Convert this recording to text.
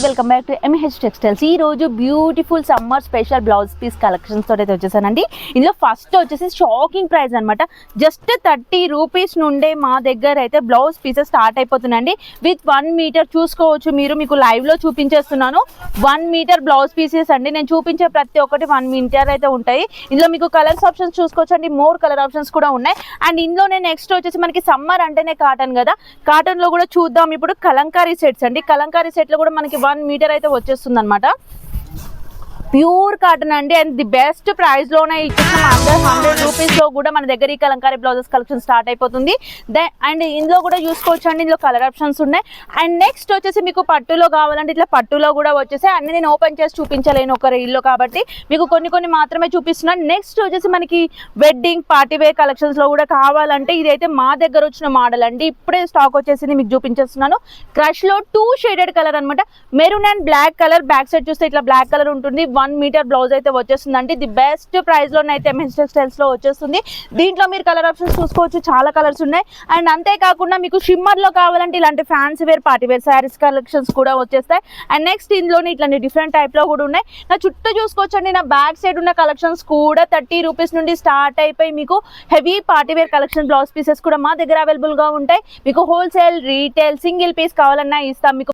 Welcome back to MH textiles. ఈ రోజు beautiful summer special blouse piece collections తోటి అయితే వచ్చేసానండి. ఇందులో ఫస్ట్ వచ్చేసి షాకింగ్ ప్రైస్ అనమాట. జస్ట్ 30 రూపీస్ నుండే మా దగ్గర అయితే బ్లౌజ్ పీసెస్ స్టార్ట్ అయిపోతున్నాయండి. విత్ 1 మీటర్ చూసుకోవచ్చు మీరు, మీకు లైవ్ లో చూపించేస్తున్నాను. 1 మీటర్ బ్లౌజ్ పీసెస్ అండి. నేను చూపించే ప్రతి ఒక్కటి 1 మీటర్ అయితే ఉంటాయి. ఇందులో మీకు కలర్స్ ఆప్షన్స్ చూసుకోవచ్చు అండి, మోర్ కలర్ ఆప్షన్స్ కూడా ఉన్నాయి. అండ్ ఇందులోనే నెక్స్ట్ వచ్చేసి మనకి సమ్మర్ అంటేనే కాటన్ కదా, కాటన్ లో కూడా చూద్దాం ఇప్పుడు కలంకారీ సెట్స్ అండి. కలంకారీ సెట్ లో కూడా మనకి 1 మీటర్ అయితే వచ్చేస్తుంది అనమాట. ప్యూర్ కాటన్ అండి. అండ్ ది బెస్ట్ ప్రైస్ లోనే ఇచ్చేసాం. అండర్ 100 రూపీస్ లో కూడా మన దగ్గర ఈ కలంకారీ బ్లౌజెస్ కలెక్షన్ స్టార్ట్ అయిపోతుంది. అండ్ ఇందులో కూడా చూసుకోవచ్చు అండి, ఇందులో కలర్ ఆప్షన్స్ ఉన్నాయి. అండ్ నెక్స్ట్ వచ్చేసి మీకు పట్టులో కావాలంటే ఇట్లా పట్టులో కూడా వచ్చేసాయి. అన్ని నేను ఓపెన్ చేసి చూపించలేను ఒక రీల్లో, కాబట్టి మీకు కొన్ని మాత్రమే చూపిస్తున్నాను. నెక్స్ట్ వచ్చేసి మనకి వెడ్డింగ్ పార్టీ వేర్ కలెక్షన్స్ లో కూడా కావాలంటే ఇదైతే మా దగ్గర వచ్చిన మోడల్ అండి. ఇప్పుడే స్టాక్ వచ్చేసింది, మీకు చూపించేస్తున్నాను. క్రష్ లో 2 షేడెడ్ కలర్ అనమాట. Maroon and black colour. Back side చూస్తే ఇట్లా బ్లాక్ కలర్ ఉంటుంది. 1 మీటర్ బ్లౌజ్ అయితే వచ్చేస్తుంది అండి. ది బెస్ట్ ప్రైస్ లోనైతే ఎంహెచ్ టెక్స్టైల్స్ లో వచ్చేస్తుంది. దీంట్లో మీరు కలర్ ఆప్షన్స్ చూసుకోవచ్చు, చాలా కలర్స్ ఉన్నాయి. అండ్ అంతేకాకుండా మీకు షిమ్మర్ లో కావాలంటే ఇలాంటి fancy wear party wear saris collections కూడా వచ్చేస్తాయి. అండ్ నెక్స్ట్ ఇందులోనే ఇట్లాంటి డిఫరెంట్ టైప్ లో కూడా ఉన్నాయి. నా చుట్టూ చూసుకోవచ్చు అండి, నా బ్యాక్ సైడ్ ఉన్న కలెక్షన్స్ కూడా 30 రూపీస్ నుండి స్టార్ట్ అయిపోయి మీకు heavy party wear collection blouse pieces కూడా మా దగ్గర అవైలబుల్ గా ఉంటాయి. మీకు హోల్సేల్, రీటైల్, సింగిల్ పీస్ కావాలన్నా ఇస్తాం. మీకు